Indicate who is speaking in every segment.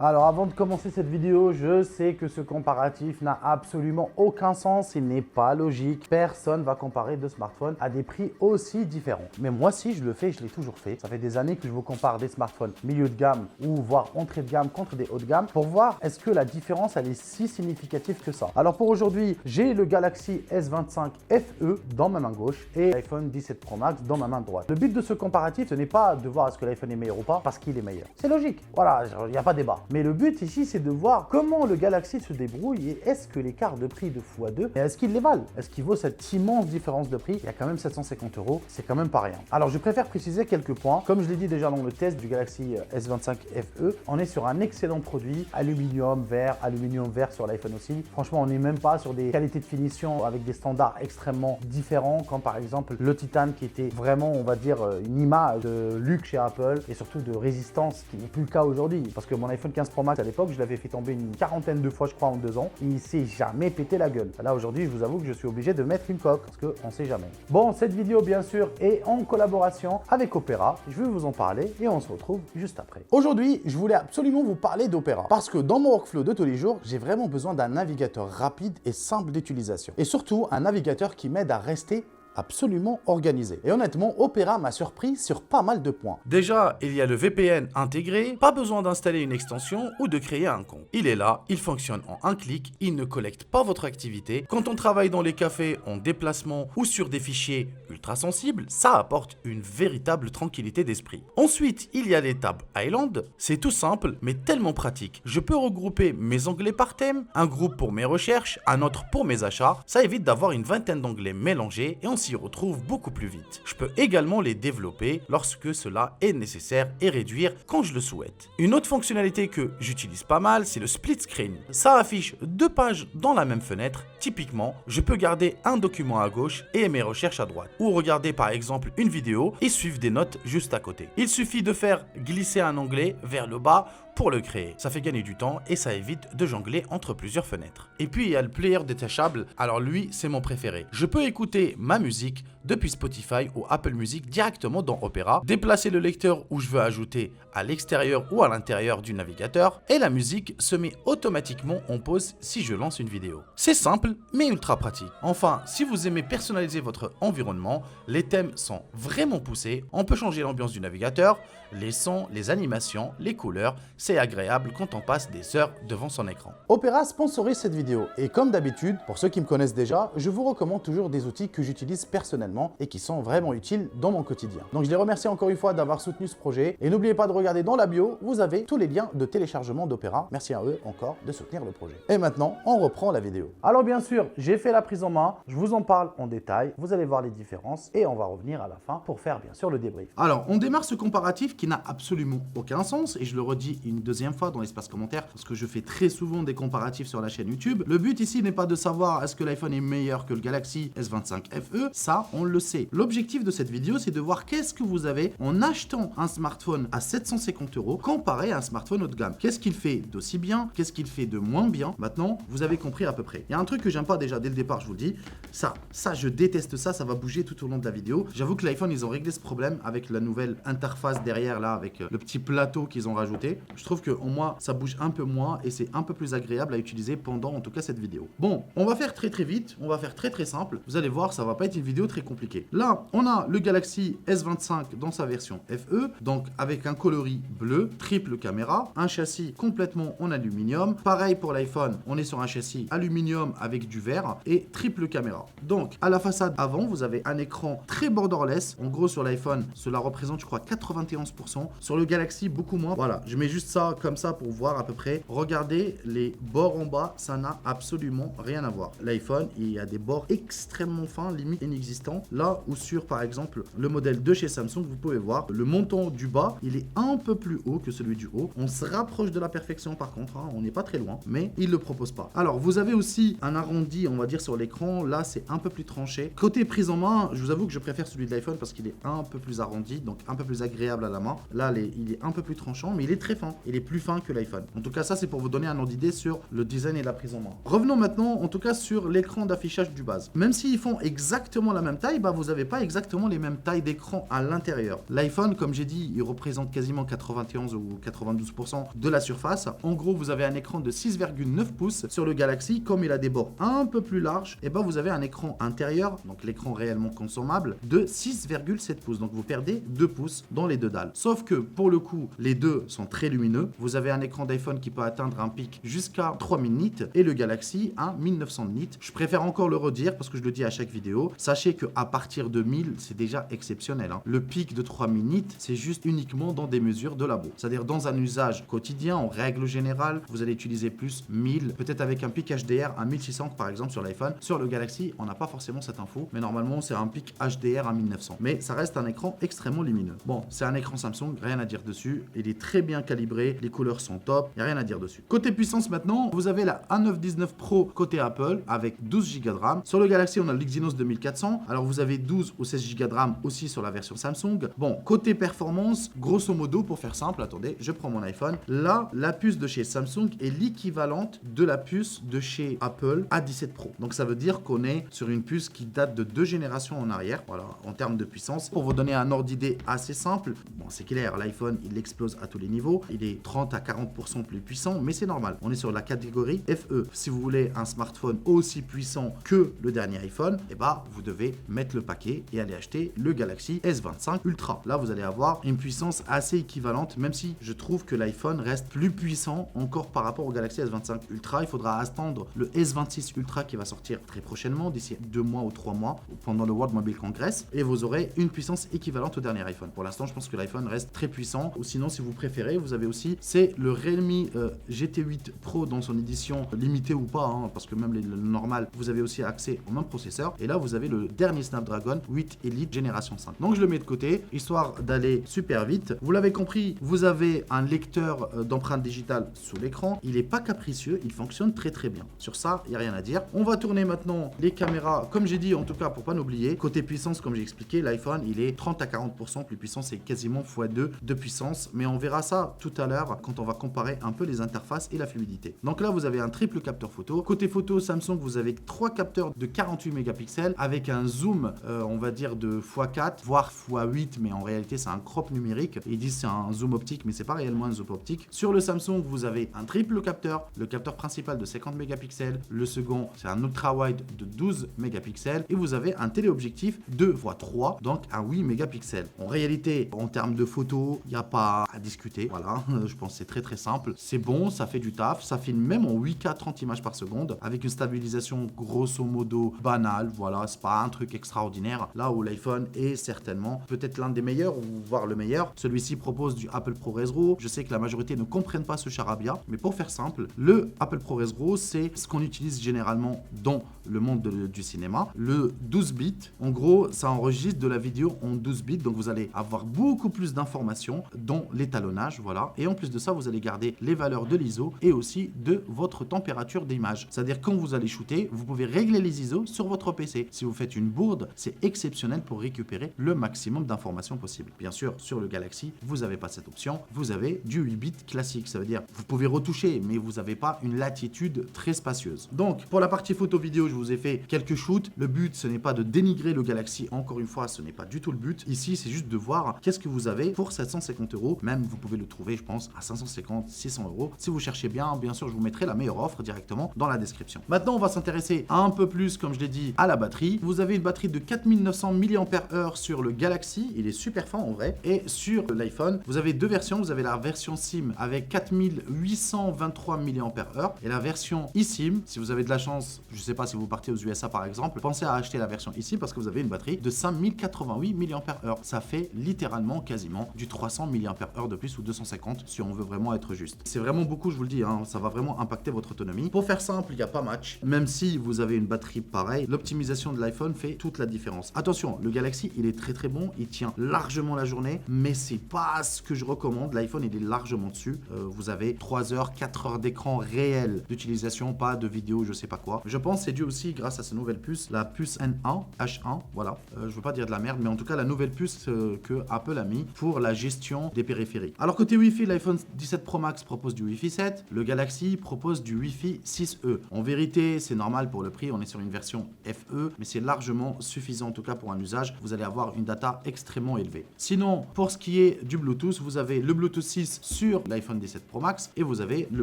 Speaker 1: Alors avant de commencer cette vidéo, je sais que ce comparatif n'a absolument aucun sens, il n'est pas logique. Personne va comparer deux smartphones à des prix aussi différents. Mais moi si je le fais, je l'ai toujours fait. Ça fait des années que je vous compare des smartphones milieu de gamme ou voire entrée de gamme contre des haut de gamme pour voir est-ce que la différence elle est si significative que ça. Alors pour aujourd'hui, j'ai le Galaxy S25 FE dans ma main gauche et l'iPhone 17 Pro Max dans ma main droite. Le but de ce comparatif, ce n'est pas de voir est-ce que l'iPhone est meilleur ou pas parce qu'il est meilleur. C'est logique, voilà, il n'y a pas de débat. Mais le but ici, c'est de voir comment le Galaxy se débrouille et est-ce que l'écart de prix de x2, est-ce qu'il les valent? Est-ce qu'il vaut cette immense différence de prix? Il y a quand même 750 €, c'est quand même pas rien. Alors, je préfère préciser quelques points. Comme je l'ai dit déjà dans le test du Galaxy S25 FE, on est sur un excellent produit, aluminium vert sur l'iPhone aussi. Franchement, on n'est même pas sur des qualités de finition avec des standards extrêmement différents, comme par exemple le titane qui était vraiment, on va dire, une image de luxe chez Apple et surtout de résistance qui n'est plus le cas aujourd'hui. Parce que mon iPhone 15 Pro Max à l'époque, je l'avais fait tomber une quarantaine de fois, je crois, en 2 ans. Il s'est jamais pété la gueule. Là, aujourd'hui, je vous avoue que je suis obligé de mettre une coque parce qu'on ne sait jamais. Bon, cette vidéo, bien sûr, est en collaboration avec Opera. Je vais vous en parler et on se retrouve juste après. Aujourd'hui, je voulais absolument vous parler d'Opera parce que dans mon workflow de tous les jours, j'ai vraiment besoin d'un navigateur rapide et simple d'utilisation. Et surtout, un navigateur qui m'aide à rester absolument organisé. Et honnêtement, Opera m'a surpris sur pas mal de points.
Speaker 2: Déjà, il y a le VPN intégré, pas besoin d'installer une extension ou de créer un compte. Il est là, il fonctionne en un clic, il ne collecte pas votre activité. Quand on travaille dans les cafés, en déplacement ou sur des fichiers ultra sensibles, ça apporte une véritable tranquillité d'esprit. Ensuite, il y a les tabs Island. C'est tout simple, mais tellement pratique. Je peux regrouper mes onglets par thème, un groupe pour mes recherches, un autre pour mes achats. Ça évite d'avoir une vingtaine d'onglets mélangés et on s'y retrouve beaucoup plus vite. Je peux également les développer lorsque cela est nécessaire et réduire quand je le souhaite. Une autre fonctionnalité que j'utilise pas mal, c'est le split screen. Ça affiche deux pages dans la même fenêtre. Typiquement, je peux garder un document à gauche et mes recherches à droite. Ou regarder par exemple une vidéo et suivre des notes juste à côté. Il suffit de faire glisser un onglet vers le bas pour le créer. Ça fait gagner du temps et ça évite de jongler entre plusieurs fenêtres. Et puis il y a le player détachable, alors lui c'est mon préféré. Je peux écouter ma musique depuis Spotify ou Apple Music directement dans Opera, déplacer le lecteur où je veux ajouter à l'extérieur ou à l'intérieur du navigateur et la musique se met automatiquement en pause si je lance une vidéo. C'est simple mais ultra pratique. Enfin, si vous aimez personnaliser votre environnement, les thèmes sont vraiment poussés. On peut changer l'ambiance du navigateur, les sons, les animations, les couleurs. C'est agréable quand on passe des heures devant son écran.
Speaker 1: Opera sponsorise cette vidéo et comme d'habitude, pour ceux qui me connaissent déjà, je vous recommande toujours des outils que j'utilise personnellement et qui sont vraiment utiles dans mon quotidien. Donc je les remercie encore une fois d'avoir soutenu ce projet et n'oubliez pas de regarder dans la bio, vous avez tous les liens de téléchargement d'Opera. Merci à eux encore de soutenir le projet. Et maintenant, on reprend la vidéo. Alors bien sûr, j'ai fait la prise en main, je vous en parle en détail, vous allez voir les différences et on va revenir à la fin pour faire bien sûr le débrief.
Speaker 2: Alors, on démarre ce comparatif qui n'a absolument aucun sens et je le redis une deuxième fois dans l'espace commentaire parce que je fais très souvent des comparatifs sur la chaîne YouTube. Le but ici n'est pas de savoir est-ce que l'iPhone est meilleur que le Galaxy S25 FE, ça on le sait. L'objectif de cette vidéo c'est de voir qu'est-ce que vous avez en achetant un smartphone à 750 € comparé à un smartphone haut de gamme. Qu'est-ce qu'il fait d'aussi bien, qu'est-ce qu'il fait de moins bien. Maintenant vous avez compris à peu près. Il y a un truc que j'aime pas déjà dès le départ, je vous le dis, ça je déteste ça, ça va bouger tout au long de la vidéo. J'avoue que l'iPhone ils ont réglé ce problème avec la nouvelle interface derrière là avec le petit plateau qu'ils ont rajouté. Je trouve que au moins ça bouge un peu moins et c'est un peu plus agréable à utiliser pendant en tout cas cette vidéo. Bon, on va faire très vite, on va faire très simple. Vous allez voir, ça va pas être une vidéo très compliquée. Là, on a le Galaxy S25 dans sa version FE, donc avec un coloris bleu, triple caméra, un châssis complètement en aluminium. Pareil pour l'iPhone, on est sur un châssis aluminium avec du verre et triple caméra. Donc, à la façade avant, vous avez un écran très borderless. En gros, sur l'iPhone, cela représente, je crois, 91%. Sur le Galaxy, beaucoup moins. Voilà, je mets juste ça comme ça pour voir à peu près. Regardez les bords en bas, ça n'a absolument rien à voir. L'iPhone, il y a des bords extrêmement fins, limite inexistants. Là où sur, par exemple, le modèle de chez Samsung, vous pouvez voir, le montant du bas, il est un peu plus haut que celui du haut. On se rapproche de la perfection par contre, hein, on n'est pas très loin, mais il ne le propose pas. Alors, vous avez aussi un arrondi, on va dire, sur l'écran. Là, c'est un peu plus tranché. Côté prise en main, je vous avoue que je préfère celui de l'iPhone parce qu'il est un peu plus arrondi, donc un peu plus agréable à la main. main. Là, il est un peu plus tranchant, mais il est très fin. Il est plus fin que l'iPhone. En tout cas, ça, c'est pour vous donner un ordre d'idée sur le design et la prise en main. Revenons maintenant, en tout cas, sur l'écran d'affichage du base. Même s'ils font exactement la même taille, bah, vous n'avez pas exactement les mêmes tailles d'écran à l'intérieur. L'iPhone, comme j'ai dit, il représente quasiment 91 ou 92% de la surface. En gros, vous avez un écran de 6,9 pouces. Sur le Galaxy, comme il a des bords un peu plus larges, et bah, vous avez un écran intérieur, donc l'écran réellement consommable, de 6,7 pouces. Donc vous perdez 2 pouces dans les deux dalles. Sauf que pour le coup, les deux sont très lumineux. Vous avez un écran d'iPhone qui peut atteindre un pic jusqu'à 3000 nits et le Galaxy à 1900 nits. Je préfère encore le redire parce que je le dis à chaque vidéo. Sachez qu'à partir de 1000, c'est déjà exceptionnel. Le pic de 3000 nits, c'est juste uniquement dans des mesures de labo. C'est-à-dire dans un usage quotidien, en règle générale, vous allez utiliser plus 1000, peut-être avec un pic HDR à 1600 par exemple sur l'iPhone. Sur le Galaxy, on n'a pas forcément cette info, mais normalement c'est un pic HDR à 1900. Mais ça reste un écran extrêmement lumineux. Bon, c'est un écran Samsung, rien à dire dessus. Il est très bien calibré, les couleurs sont top, il n'y a rien à dire dessus. Côté puissance maintenant, vous avez la A919 Pro côté Apple avec 12 Go de RAM. Sur le Galaxy, on a l'Exynos 2400. Alors vous avez 12 ou 16 Go de RAM aussi sur la version Samsung. Bon, côté performance, grosso modo, pour faire simple, attendez, je prends mon iPhone. Là, la puce de chez Samsung est l'équivalente de la puce de chez Apple A17 Pro. Donc ça veut dire qu'on est sur une puce qui date de 2 générations en arrière, voilà, en termes de puissance. Pour vous donner un ordre d'idée assez simple, bon, c'est clair, l'iPhone, il explose à tous les niveaux. Il est 30 à 40% plus puissant, mais c'est normal. On est sur la catégorie FE. Si vous voulez un smartphone aussi puissant que le dernier iPhone, eh ben, vous devez mettre le paquet et aller acheter le Galaxy S25 Ultra. Là, vous allez avoir une puissance assez équivalente, même si je trouve que l'iPhone reste plus puissant encore par rapport au Galaxy S25 Ultra. Il faudra attendre le S26 Ultra qui va sortir très prochainement, d'ici 2 mois ou 3 mois, pendant le World Mobile Congress, et vous aurez une puissance équivalente au dernier iPhone. Pour l'instant, je pense que l'iPhone reste très puissant, ou sinon, si vous préférez, vous avez aussi, c'est le Realme GT8 Pro dans son édition limitée ou pas, hein, parce que même le normal, vous avez aussi accès au même processeur, et là, vous avez le dernier Snapdragon 8 Elite génération 5. Donc, je le mets de côté, histoire d'aller super vite. Vous l'avez compris, vous avez un lecteur d'empreintes digitales sous l'écran. Il n'est pas capricieux, il fonctionne très très bien. Sur ça, il n'y a rien à dire. On va tourner maintenant les caméras, comme j'ai dit, en tout cas, pour pas l'oublier. Côté puissance, comme j'ai expliqué, l'iPhone, il est 30 à 40% plus puissant, c'est quasiment x2 de puissance, mais on verra ça tout à l'heure quand on va comparer un peu les interfaces et la fluidité. Donc là, vous avez un triple capteur photo. Côté photo, Samsung, vous avez 3 capteurs de 48 mégapixels avec un zoom, on va dire, de x4, voire x8, mais en réalité, c'est un crop numérique. Ils disent c'est un zoom optique, mais c'est pas réellement un zoom optique. Sur le Samsung, vous avez un triple capteur, le capteur principal de 50 mégapixels, le second, c'est un ultra wide de 12 mégapixels, et vous avez un téléobjectif 2x3, donc un 8 mégapixels. En réalité, en termes de photos, il n'y a pas à discuter. Voilà, je pense que c'est très très simple. C'est bon, ça fait du taf, ça filme même en 8K 30 images par seconde, avec une stabilisation grosso modo banale. Voilà, c'est pas un truc extraordinaire. Là où l'iPhone est certainement peut-être l'un des meilleurs, ou voire le meilleur. Celui-ci propose du Apple ProRes RAW. Je sais que la majorité ne comprennent pas ce charabia, mais pour faire simple, le Apple ProRes RAW, c'est ce qu'on utilise généralement dans le monde du cinéma. Le 12 bits, en gros, ça enregistre de la vidéo en 12 bits, donc vous allez avoir beaucoup plus d'informations dans l'étalonnage, voilà. Et en plus de ça, vous allez garder les valeurs de l'ISO et aussi de votre température d'image. C'est-à-dire quand vous allez shooter, vous pouvez régler les ISO sur votre PC. Si vous faites une bourde, c'est exceptionnel pour récupérer le maximum d'informations possible. Bien sûr, sur le Galaxy, vous n'avez pas cette option. Vous avez du 8 bits classique. Ça veut dire vous pouvez retoucher, mais vous n'avez pas une latitude très spacieuse. Donc, pour la partie photo-vidéo, je vous ai fait quelques shoots. Le but, ce n'est pas de dénigrer le Galaxy. Encore une fois, ce n'est pas du tout le but. Ici, c'est juste de voir qu'est-ce que vous avez pour 750 €. Même, vous pouvez le trouver, je pense, à 550, 600 €. Si vous cherchez bien sûr, je vous mettrai la meilleure offre directement dans la description. Maintenant, on va s'intéresser un peu plus, comme je l'ai dit, à la batterie. Vous avez une batterie de 4900 mAh sur le Galaxy. Il est super fin en vrai. Et sur l'iPhone, vous avez deux versions. Vous avez la version SIM avec 4823 mAh et la version eSIM. Si vous avez de la chance, je ne sais pas si vous partez aux USA par exemple, pensez à acheter la version eSIM parce que vous avez une batterie de 5088 mAh. Ça fait littéralement quasiment du 300 mAh de plus ou 250 si on veut vraiment être juste. C'est vraiment beaucoup, je vous le dis, hein, ça va vraiment impacter votre autonomie. Pour faire simple, il n'y a pas match. Même si vous avez une batterie pareille, l'optimisation de l'iPhone fait toute la différence. Attention, le Galaxy, il est très très bon, il tient largement la journée, mais c'est pas ce que je recommande. L'iPhone, il est largement dessus. Vous avez 3 heures, 4 heures d'écran réel d'utilisation, pas de vidéo, je sais pas quoi. Je pense que c'est dû aussi grâce à ces nouvelles puces, la puce H1, voilà. Je veux pas dire de la merde, mais en tout cas, la nouvelle puce que Apple a mis pour la gestion des périphériques. Alors côté Wi-Fi, l'iPhone 17 Pro Max propose du Wi-Fi 7, le Galaxy propose du Wi-Fi 6E. En vérité, c'est normal pour le prix, on est sur une version FE, mais c'est largement suffisant en tout cas pour un usage. Vous allez avoir une data extrêmement élevée. Sinon, pour ce qui est du Bluetooth, vous avez le Bluetooth 6 sur l'iPhone 17 Pro Max et vous avez le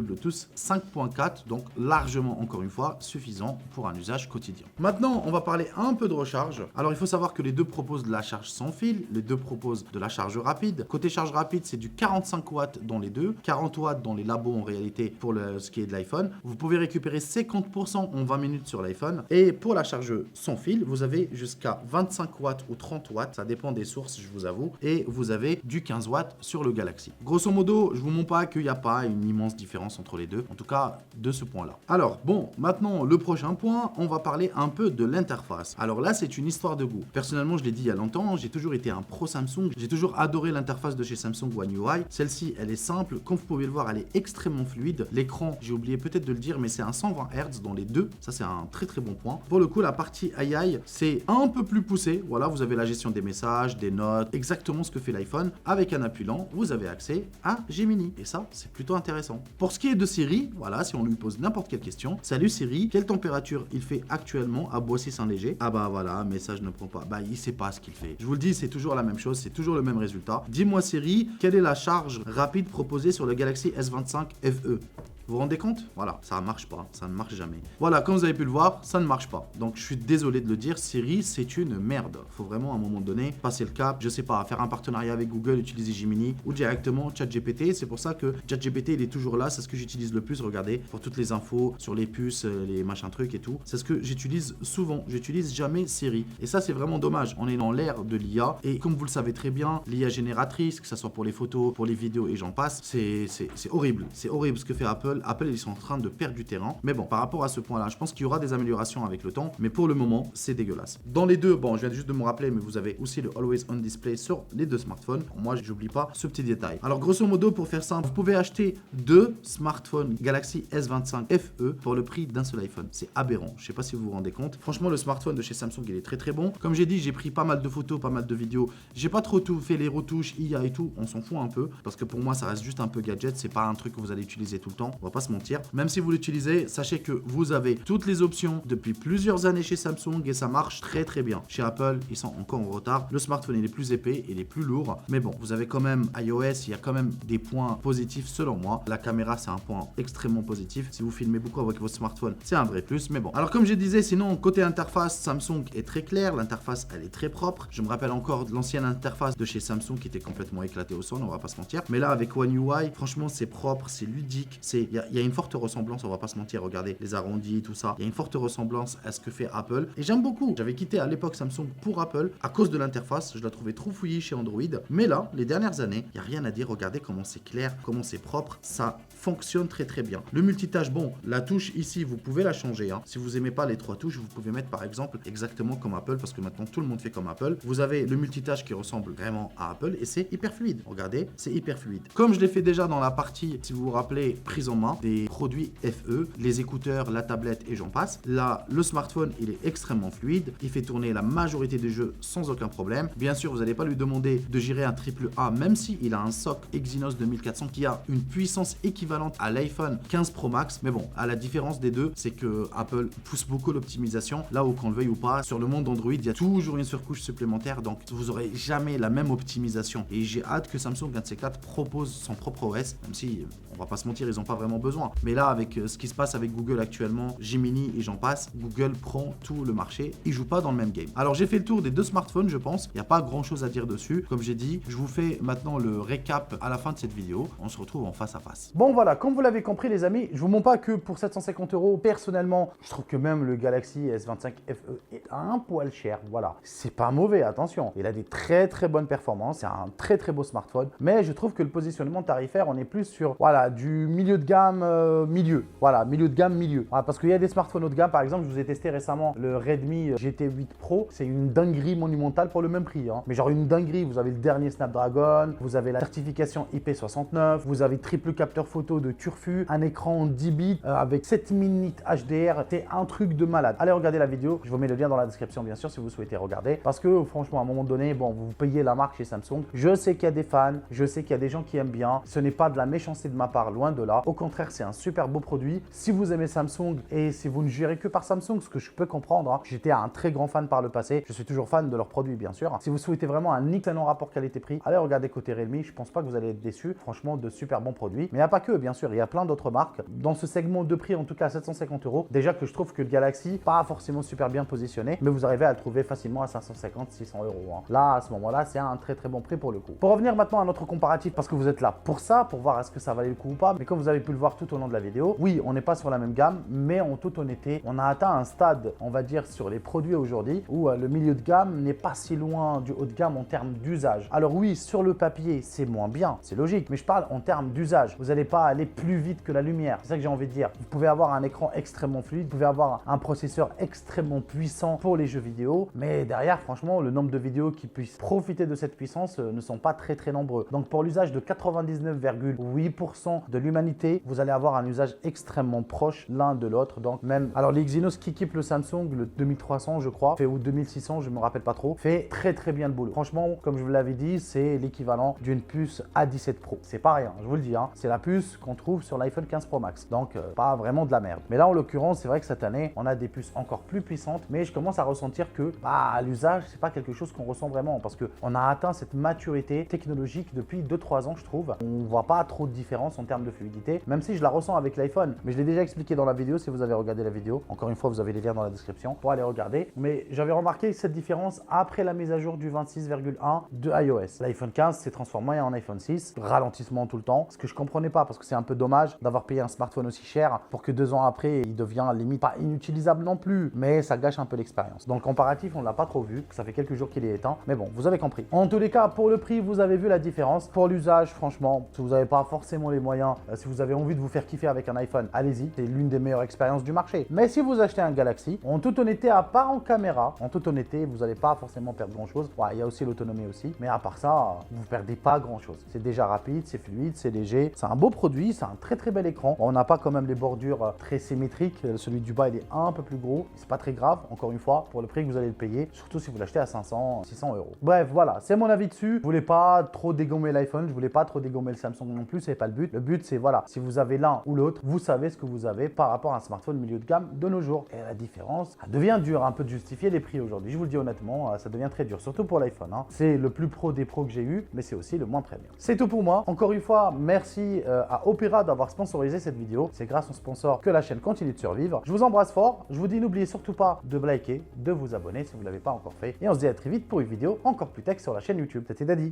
Speaker 2: Bluetooth 5.4, donc largement, encore une fois, suffisant pour un usage quotidien. Maintenant, on va parler un peu de recharge. Alors, il faut savoir que les deux proposent de la charge sans fil, les deux proposent de la charge rapide. Côté charge rapide, c'est du 45 watts dans les deux, 40 watts dans les labos en réalité pour ce qui est de l'iPhone. Vous pouvez récupérer 50% en 20 minutes sur l'iPhone. Et pour la charge sans fil, vous avez jusqu'à 25 watts ou 30 watts, ça dépend des sources, je vous avoue. Et vous avez du 15 watts sur le Galaxy. Grosso modo, je vous montre pas qu'il n'y a pas une immense différence entre les deux, en tout cas de ce point-là. Alors bon, maintenant le prochain point, on va parler un peu de l'interface. Alors là, c'est une histoire de goût. Personnellement, je l'ai dit il y a longtemps, j'ai toujours été un pro Samsung, j'ai toujours adoré l'interface de chez Samsung One UI. Celle-ci, elle est simple, comme vous pouvez le voir, elle est extrêmement fluide. L'écran, j'ai oublié peut-être de le dire, mais c'est un 120 Hz dans les deux, ça c'est un très très bon point. Pour le coup, la partie AI, c'est un peu plus poussé. Voilà, vous avez la gestion des messages, des notes, exactement ce que fait l'iPhone. Avec un appui lent, vous avez accès à Gemini. Et ça, c'est plutôt intéressant. Pour ce qui est de Siri, voilà, si on lui pose n'importe quelle question, salut Siri, quelle température il fait actuellement à Boissy-Saint-Léger? Ah bah voilà, message ne prend pas. Bah il sait pas ce qu'il fait. Je vous le dis, c'est toujours la même chose, c'est toujours le même résultat. Dis-moi Siri, quelle est la charge rapide proposée sur le Galaxy S25 FE? Vous vous rendez compte? Voilà, ça marche pas, ça ne marche jamais. Voilà, comme vous avez pu le voir, ça ne marche pas. Donc je suis désolé de le dire, Siri, c'est une merde. Faut vraiment à un moment donné passer le cap, je sais pas, faire un partenariat avec Google, utiliser Gemini ou directement ChatGPT. C'est pour ça que ChatGPT, il est toujours là, c'est ce que j'utilise le plus, regardez, pour toutes les infos sur les puces, les machins trucs et tout. C'est ce que j'utilise souvent, j'utilise jamais Siri. Et ça, c'est vraiment dommage. On est dans l'ère de l'IA et comme vous le savez très bien, l'IA génératrice, que ce soit pour les photos, pour les vidéos et j'en passe, c'est horrible. C'est horrible ce que fait Apple. Apple, ils sont en train de perdre du terrain. Mais bon, par rapport à ce point-là, je pense qu'il y aura des améliorations avec le temps. Mais pour le moment, c'est dégueulasse. Dans les deux, bon, je viens juste de me rappeler, mais vous avez aussi le Always On Display sur les deux smartphones. Moi, j'oublie pas ce petit détail. Alors, grosso modo, pour faire simple, vous pouvez acheter deux smartphones Galaxy S25 FE pour le prix d'un seul iPhone. C'est aberrant. Je sais pas si vous vous rendez compte. Franchement, le smartphone de chez Samsung, il est très très bon. Comme j'ai dit, j'ai pris pas mal de photos, pas mal de vidéos. J'ai pas trop tout fait les retouches, IA et tout. On s'en fout un peu parce que pour moi, ça reste juste un peu gadget. C'est pas un truc que vous allez utiliser tout le temps. On va pas se mentir. Même si vous l'utilisez, sachez que vous avez toutes les options depuis plusieurs années chez Samsung et ça marche très très bien. Chez Apple, ils sont encore en retard. Le smartphone, il est plus épais, il est plus lourd. Mais bon, vous avez quand même iOS, il y a quand même des points positifs selon moi. La caméra, c'est un point extrêmement positif. Si vous filmez beaucoup avec votre smartphone, c'est un vrai plus. Mais bon, alors comme je disais, sinon, côté interface, Samsung est très clair. L'interface, elle est très propre. Je me rappelle encore de l'ancienne interface de chez Samsung qui était complètement éclatée au sol, on va pas se mentir. Mais là, avec One UI, franchement, c'est propre, c'est ludique. Il y a une forte ressemblance, on va pas se mentir, regardez les arrondis, tout ça. Il y a une forte ressemblance à ce que fait Apple. Et j'aime beaucoup. J'avais quitté à l'époque Samsung pour Apple à cause de l'interface. Je la trouvais trop fouillie chez Android. Mais là, les dernières années, il n'y a rien à dire. Regardez comment c'est clair, comment c'est propre. Ça fonctionne très très bien. Le multitâche, bon, la touche ici, vous pouvez la changer. Hein. Si vous aimez pas les trois touches, vous pouvez mettre par exemple exactement comme Apple parce que maintenant tout le monde fait comme Apple. Vous avez le multitâche qui ressemble vraiment à Apple et c'est hyper fluide. Regardez, c'est hyper fluide. Comme je l'ai fait déjà dans la partie, si vous vous rappelez, prise en main des produits FE, les écouteurs, la tablette et j'en passe. Là, le smartphone, il est extrêmement fluide. Il fait tourner la majorité des jeux sans aucun problème. Bien sûr, vous n'allez pas lui demander de gérer un AAA, même si il a un SoC Exynos 2400 qui a une puissance équivalente à l'iPhone 15 Pro Max. Mais bon, à la différence des deux, c'est que Apple pousse beaucoup l'optimisation. Là où qu'on le veuille ou pas, sur le monde Android, il y a toujours une surcouche supplémentaire. Donc, vous n'aurez jamais la même optimisation. Et j'ai hâte que Samsung, un de ces quatre, propose son propre OS, même si, on va pas se mentir, ils n'ont pas vraiment besoin. Mais là, avec ce qui se passe avec Google actuellement, Gemini et j'en passe, Google prend tout le marché. Ils jouent pas dans le même game. Alors, j'ai fait le tour des deux smartphones, je pense. Il n'y a pas grand chose à dire dessus. Comme j'ai dit, je vous fais maintenant le récap à la fin de cette vidéo. On se retrouve en face à face.
Speaker 1: Bon voilà, comme vous l'avez compris les amis, je vous montre pas que pour 750 €, personnellement, je trouve que même le Galaxy S25 FE est un poil cher. Voilà, c'est pas mauvais, attention. Il a des très très bonnes performances, c'est un très très beau smartphone. Mais je trouve que le positionnement tarifaire, on est plus sur voilà, du milieu de gamme gamme milieu. Voilà, milieu de gamme, milieu. Voilà, parce qu'il y a des smartphones haut de gamme, par exemple, je vous ai testé récemment le Redmi GT8 Pro. C'est une dinguerie monumentale pour le même prix. Hein. Mais genre une dinguerie, vous avez le dernier Snapdragon, vous avez la certification IP69, vous avez triple capteur photo de Turfu, un écran 10 bits avec 7000 nits HDR. C'est un truc de malade. Allez regarder la vidéo, je vous mets le lien dans la description bien sûr si vous souhaitez regarder. Parce que franchement, à un moment donné, bon, vous payez la marque chez Samsung. Je sais qu'il y a des fans, je sais qu'il y a des gens qui aiment bien. Ce n'est pas de la méchanceté de ma part, loin de là. Au contraire, c'est un super beau produit. Si vous aimez Samsung et si vous ne gérez que par Samsung, ce que je peux comprendre, hein, j'étais un très grand fan par le passé. Je suis toujours fan de leurs produits, bien sûr. Si vous souhaitez vraiment un excellent rapport qualité-prix, allez regarder côté Realme. Je pense pas que vous allez être déçus. Franchement, de super bons produits. Mais il n'y a pas que, bien sûr. Il y a plein d'autres marques. Dans ce segment de prix, en tout cas à 750 €, déjà que je trouve que le Galaxy, pas forcément super bien positionné, mais vous arrivez à le trouver facilement à 550, 600 €. Hein. Là, à ce moment-là, c'est un très très bon prix pour le coup. Pour revenir maintenant à notre comparatif, parce que vous êtes là pour ça, pour voir est-ce que ça valait le coup ou pas. Mais comme vous avez pu le voir tout au long de la vidéo, oui, on n'est pas sur la même gamme, mais en toute honnêteté, on a atteint un stade, on va dire, sur les produits aujourd'hui, où le milieu de gamme n'est pas si loin du haut de gamme en termes d'usage. Alors oui, sur le papier, c'est moins bien, c'est logique, mais je parle en termes d'usage. Vous n'allez pas aller plus vite que la lumière, c'est ça que j'ai envie de dire. Vous pouvez avoir un écran extrêmement fluide, vous pouvez avoir un processeur extrêmement puissant pour les jeux vidéo, mais derrière, franchement, le nombre de vidéos qui puissent profiter de cette puissance ne sont pas très très nombreux. Donc pour l'usage de 99,8% de l'humanité, vous allez avoir un usage extrêmement proche l'un de l'autre. Donc même, alors les Exynos qui équipent le Samsung, le 2300 je crois, ou 2600, je me rappelle pas trop, fait très très bien le boulot. Franchement, comme je vous l'avais dit, c'est l'équivalent d'une puce A17 Pro. C'est pas rien, je vous le dis, hein. C'est la puce qu'on trouve sur l'iPhone 15 Pro Max. Donc pas vraiment de la merde. Mais là en l'occurrence, c'est vrai que cette année, on a des puces encore plus puissantes, mais je commence à ressentir que à l'usage, c'est pas quelque chose qu'on ressent vraiment parce qu'on a atteint cette maturité technologique depuis 2-3 ans, je trouve. On voit pas trop de différence en termes de fluidité, même si je la ressens avec l'iPhone. Mais je l'ai déjà expliqué dans la vidéo si vous avez regardé la vidéo. Encore une fois, vous avez les liens dans la description pour aller regarder. Mais j'avais remarqué cette différence après la mise à jour du 26,1 de iOS. L'iPhone 15 s'est transformé en iPhone 6, ralentissement tout le temps, ce que je comprenais pas parce que c'est un peu dommage d'avoir payé un smartphone aussi cher pour que 2 ans après, il devient limite pas inutilisable non plus, mais ça gâche un peu l'expérience. Dans le comparatif, on l'a pas trop vu, ça fait quelques jours qu'il est éteint, mais bon, vous avez compris. En tous les cas, pour le prix, vous avez vu la différence. Pour l'usage, franchement, si vous n'avez pas forcément les moyens, si vous avez envie de vous faire kiffer avec un iPhone, allez-y, c'est l'une des meilleures expériences du marché. Mais si vous achetez un Galaxy, en toute honnêteté, à part en caméra, en toute honnêteté, vous n'allez pas forcément perdre grand-chose. Ouais, il y a aussi l'autonomie aussi, mais à part ça, vous ne perdez pas grand-chose. C'est déjà rapide, c'est fluide, c'est léger, c'est un beau produit, c'est un très très bel écran. Bon, on n'a pas quand même les bordures très symétriques, celui du bas il est un peu plus gros, c'est pas très grave, encore une fois, pour le prix que vous allez le payer, surtout si vous l'achetez à 500, 600 €. Bref, voilà, c'est mon avis dessus. Je voulais pas trop dégommer l'iPhone, je voulais pas trop dégommer le Samsung non plus, c'est pas le but. Le but c'est voilà, si vous avez l'un ou l'autre, vous savez ce que vous avez par rapport à un smartphone milieu de gamme de nos jours. Et la différence, ça devient dur un peu de justifier les prix aujourd'hui. Je vous le dis honnêtement, ça devient très dur, surtout pour l'iPhone. Hein. C'est le plus pro des pros que j'ai eu, mais c'est aussi le moins premium. C'est tout pour moi. Encore une fois, merci à Opera d'avoir sponsorisé cette vidéo. C'est grâce au sponsor que la chaîne continue de survivre. Je vous embrasse fort. Je vous dis n'oubliez surtout pas de liker, de vous abonner si vous ne l'avez pas encore fait. Et on se dit à très vite pour une vidéo encore plus tech sur la chaîne YouTube. C'était Daddy.